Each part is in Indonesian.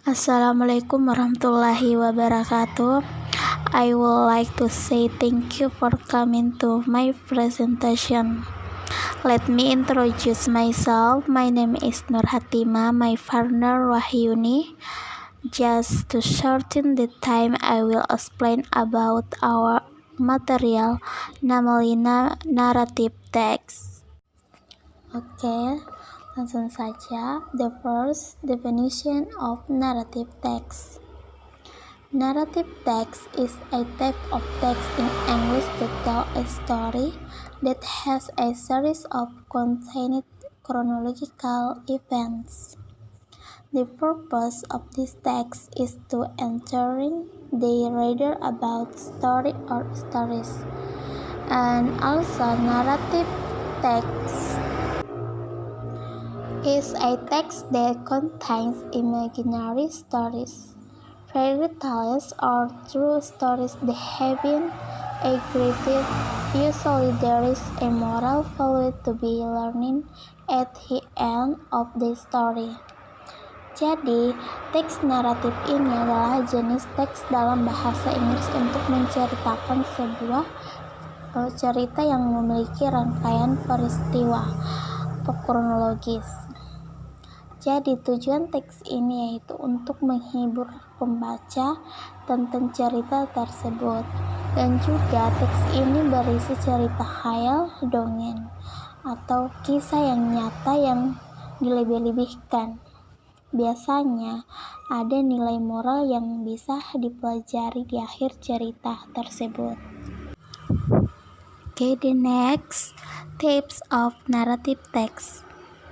Assalamualaikum warahmatullahi wabarakatuh. I would like to say thank you for coming to my presentation. Let me introduce myself. My name is Nur Hatima, my partner Wahyuni. Just to shorten the time, I will explain about our material, namely narrative text. Oke, langsung saja. The first definition of narrative text. Narrative text is a type of text in English to tell a story that has a series of contained chronological events. The purpose of this text is to entertain the reader about story or stories, and also narrative text is a text that contains imaginary stories, fairy tales, or true stories that have been created. Usually there is a moral value to be learned at the end of the story. Jadi, teks naratif ini adalah jenis teks dalam bahasa Inggris untuk menceritakan sebuah cerita yang memiliki rangkaian peristiwa kronologis. Jadi tujuan teks ini yaitu untuk menghibur pembaca tentang cerita tersebut, dan juga teks ini berisi cerita khayal, dongeng, atau kisah yang nyata yang dilebih-lebihkan. Biasanya ada nilai moral yang bisa dipelajari di akhir cerita tersebut. Okay, the next types of narrative text.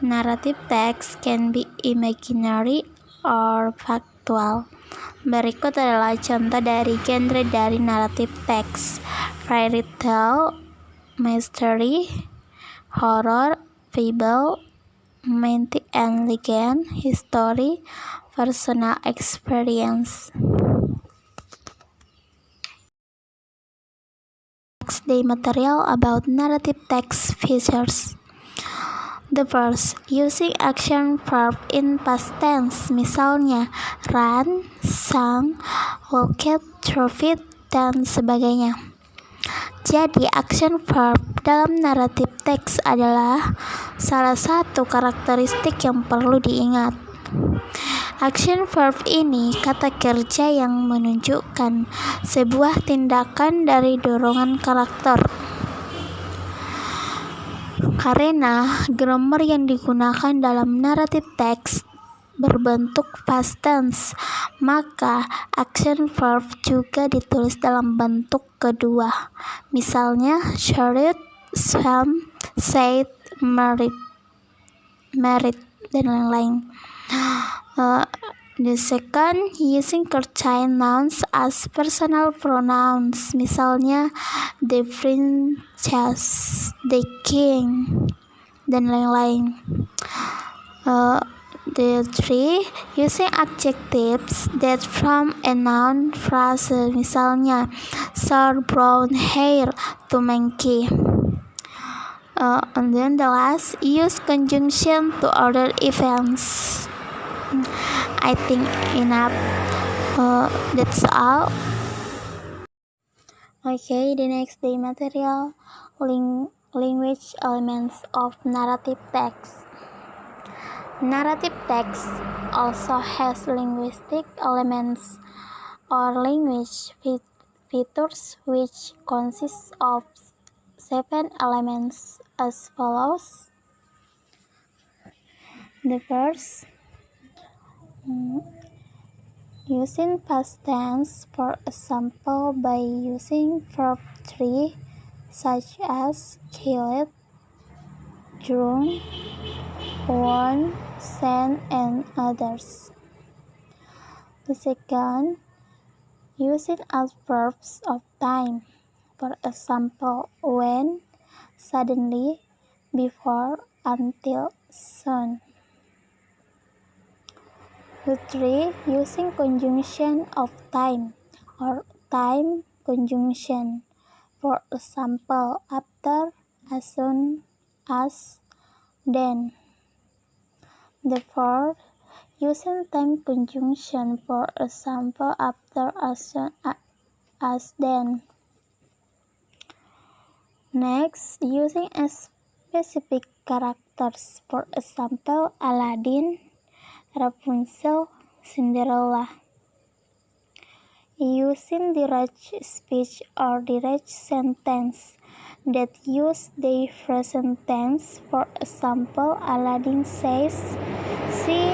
Narrative text can be imaginary or factual. Berikut adalah contoh dari genre dari narrative text: fairy tale, mystery, horror, fable, myth and legend, history, personal experience. Next, the material about narrative text features. The first, using action verb in past tense, misalnya run, sang, walked, drove, dan sebagainya. Jadi, action verb dalam narrative text adalah salah satu karakteristik yang perlu diingat. Action verb ini kata kerja yang menunjukkan sebuah tindakan dari dorongan karakter. Karena grammar yang digunakan dalam narrative text berbentuk past tense, maka action verb juga ditulis dalam bentuk kedua. Misalnya shouted, swam, said, married, dan lain-lain. The second, using certain nouns as personal pronouns, misalnya the princess, the king, dan lain-lain. The three, using adjectives that form a noun phrase, misalnya short brown hair to monkey. And then the last, use conjunction to other events. I think enough. That's all. Okay, the next, the material language elements of narrative text. Narrative text also has linguistic elements or language features, which consists of 7 elements as follows. The first, using past tense, for example, by using verb 3 such as killed, drunk, won, sent, and others. The second, using adverbs of time, for example, when, suddenly, before, until, soon. The three, using conjunction of time or time conjunction, for example, after, as soon as, then. The fourth, using time conjunction, for example, after, as then. Next, using a specific characters, for example, Aladdin, Rapunzel, Cinderella. Using direct speech or direct sentence that use the present tense, for example, Aladdin says, "She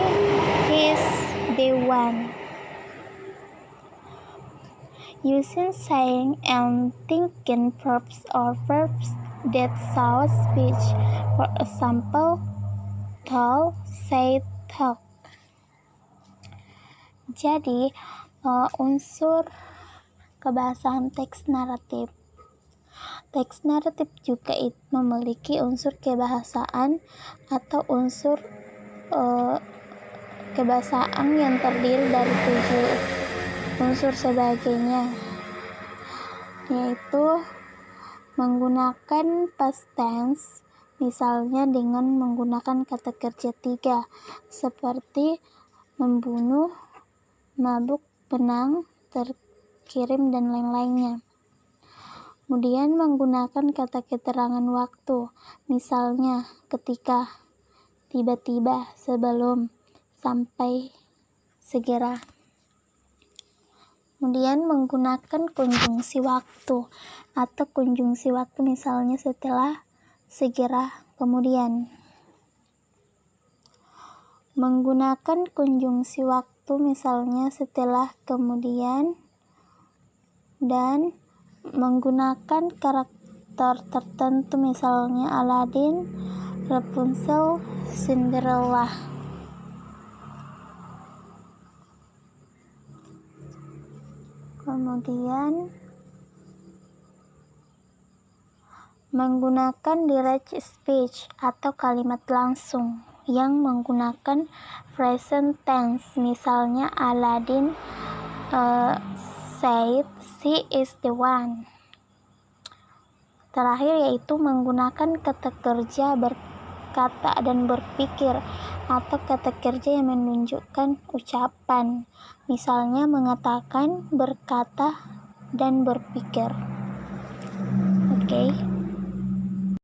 is the one." Using saying and thinking verbs or verbs that show speech, for example, told, said, talk. Jadi, unsur kebahasaan teks naratif. Teks naratif juga memiliki unsur kebahasaan atau unsur kebahasaan yang terdiri dari 7 unsur sebagainya, yaitu menggunakan past tense, misalnya dengan menggunakan kata kerja 3 seperti membunuh, mabuk, menang, terkirim, dan lain-lainnya. Kemudian menggunakan kata keterangan waktu, misalnya ketika, tiba-tiba, sebelum, sampai, segera. Kemudian menggunakan konjungsi waktu atau konjungsi waktu, misalnya setelah, segera, kemudian. Menggunakan konjungsi waktu misalnya setelah, kemudian, dan menggunakan karakter tertentu misalnya Aladdin, Rapunzel, Cinderella. Kemudian menggunakan direct speech atau kalimat langsung yang menggunakan present tense, misalnya Aladdin said she is the one. Terakhir yaitu menggunakan kata kerja berkata dan berpikir atau kata kerja yang menunjukkan ucapan, misalnya mengatakan, berkata, dan berpikir. Oke.